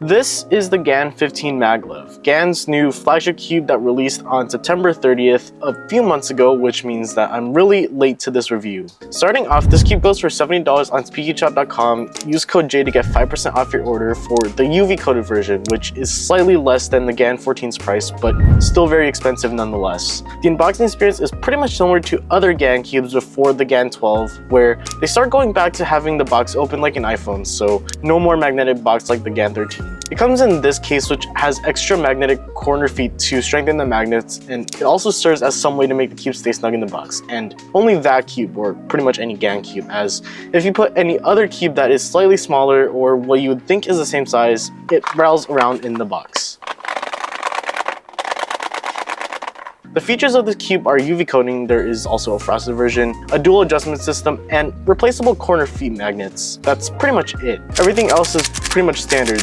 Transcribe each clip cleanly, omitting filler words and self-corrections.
This is the GAN 15 maglev, GAN's new flagship cube that released on September 30th a few months ago, which means that I'm really late to this review. Starting off, this cube goes for $70 on SpeakyShop.com. Use code J to get 5% off your order for the UV coated version, which is slightly less than the GAN 14's price, but still very expensive nonetheless. The unboxing experience is pretty much similar to other GAN cubes before the GAN 12, where they start going back to having the box open like an iPhone, so no more magnetic box like the GAN 13. It comes in this case, which has extra magnetic corner feet to strengthen the magnets, and it also serves as some way to make the cube stay snug in the box. And only that cube, or pretty much any GAN cube, as if you put any other cube that is slightly smaller or what you would think is the same size, it rattles around in the box. The features of this cube are UV coating, there is also a frosted version, a dual adjustment system, and replaceable corner feet magnets. That's pretty much it. Everything else is pretty much standard.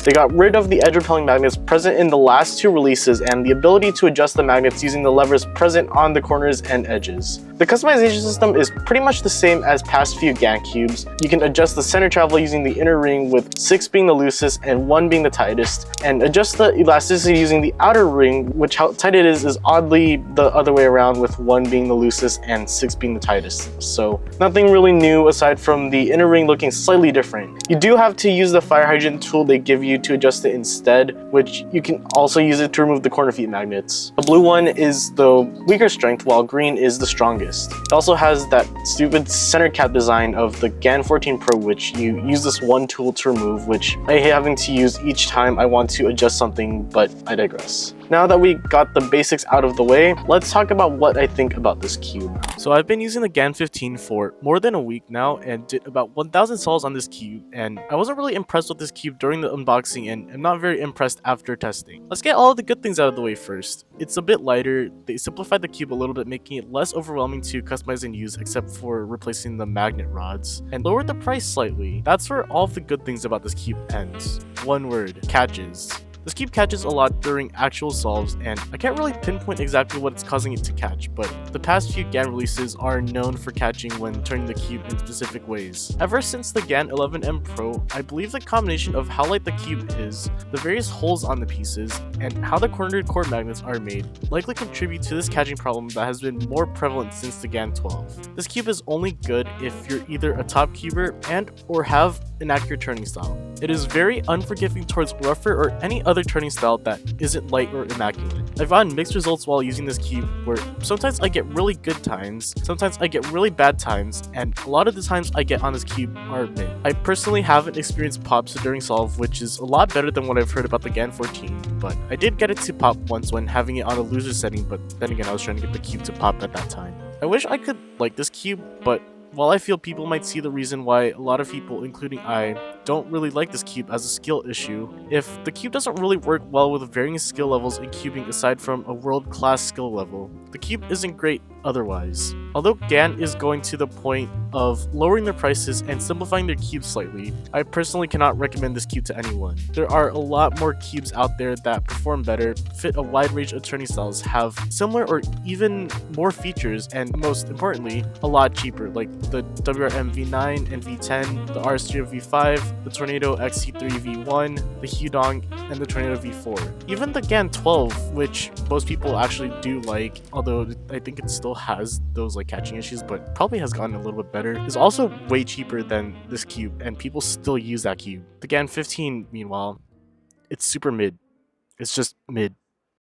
They got rid of the edge repelling magnets present in the last two releases and the ability to adjust the magnets using the levers present on the corners and edges. The customization system is pretty much the same as past few GAN cubes. You can adjust the center travel using the inner ring, with 6 being the loosest and 1 being the tightest, and adjust the elasticity using the outer ring, which how tight it is oddly the other way around, with 1 being the loosest and 6 being the tightest. So nothing really new aside from the inner ring looking slightly different. You do have to use the fire hydrant tool they give you to adjust it instead, which you can also use it to remove the corner feet magnets. The blue one is the weaker strength, while green is the strongest. It also has that stupid center cap design of the GAN 14 Pro, which you use this one tool to remove, which I hate having to use each time I want to adjust something, but I digress. Now that we got the basics out of the way, let's talk about what I think about this cube. So I've been using the GAN 15 for more than a week now and did about 1,000 solves on this cube, and I wasn't really impressed with this cube during the unboxing and I'm not very impressed after testing. Let's get all of the good things out of the way first. It's a bit lighter, they simplified the cube a little bit, making it less overwhelming to customize and use except for replacing the magnet rods, and lowered the price slightly. That's where all of the good things about this cube ends. One word: catches. This cube catches a lot during actual solves, and I can't really pinpoint exactly what it's causing it to catch, but the past few GAN releases are known for catching when turning the cube in specific ways. Ever since the GAN 11M Pro, I believe the combination of how light the cube is, the various holes on the pieces, and how the cornered core magnets are made likely contribute to this catching problem that has been more prevalent since the GAN 12. This cube is only good if you're either a top cuber and or have an accurate turning style. It is very unforgiving towards rougher or any other turning style that isn't light or immaculate. I've gotten mixed results while using this cube, where sometimes I get really good times, sometimes I get really bad times, and a lot of the times I get on this cube are mid. I personally haven't experienced pops during solve, which is a lot better than what I've heard about the GAN 14, but I did get it to pop once when having it on a loser setting, but then again I was trying to get the cube to pop at that time. I wish I could like this cube, but while I feel people might see the reason why a lot of people, including I, don't really like this cube as a skill issue, if the cube doesn't really work well with varying skill levels in cubing aside from a world-class skill level, the cube isn't great otherwise. Although GAN is going to the point of lowering their prices and simplifying their cubes slightly, I personally cannot recommend this cube to anyone. There are a lot more cubes out there that perform better, fit a wide range of turning styles, have similar or even more features, and most importantly, a lot cheaper, like the WRM V9 and V10, the RS3 V5, the Tornado XT3 V1, the Hudong, and the Tornado V4. Even the GAN 12, which most people actually do like, although I think it still has those like catching issues, but probably has gotten a little bit better, is also way cheaper than this cube, and people still use that cube. The GAN 15, meanwhile, it's super mid. It's just mid.